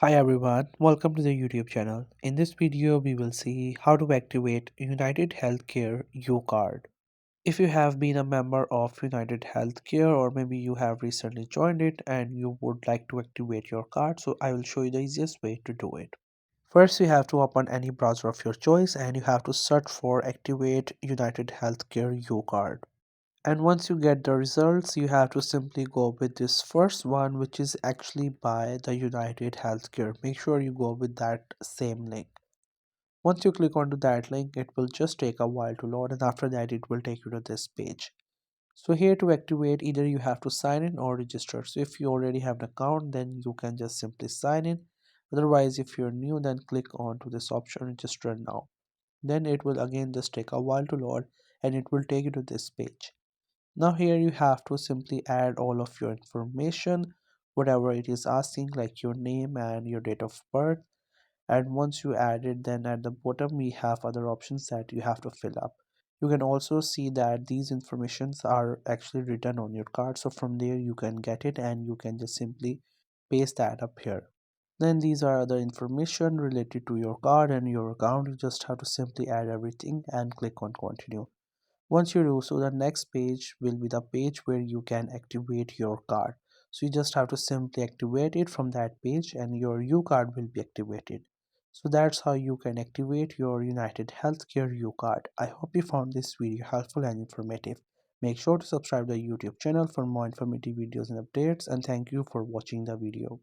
Hi everyone, welcome to the YouTube channel. In this video, we will see how to activate UnitedHealthcare UCard. If you have been a member of United Healthcare or maybe you have recently joined it and you would like to activate your card, so I will show you the easiest way to do it. First, you have to open any browser of your choice and you have to search for Activate United Healthcare UCard. And once you get the results, you have to simply go with this first one, which is actually by the United Healthcare. Make sure you go with that same link. Once you click onto that link, it will just take a while to load, and after that, it will take you to this page. So, here to activate, either you have to sign in or register. So, if you already have an account, then you can just simply sign in. Otherwise, if you're new, then click on to this option register now. Then it will again just take a while to load and it will take you to this page. Now here you have to simply add all of your information, whatever it is asking, like your name and your date of birth. And once you add it, then at the bottom we have other options that you have to fill up. You can also see that these informations are actually written on your card. So from there you can get it and you can just simply paste that up here. Then these are other information related to your card and your account. You just have to simply add everything and click on continue. Once you do so, the next page will be the page where you can activate your card. So you just have to simply activate it from that page and your U card will be activated. So that's how you can activate your United Healthcare U card. I hope you found this video helpful and informative. Make sure to subscribe to the YouTube channel for more informative videos and updates, and thank you for watching the video.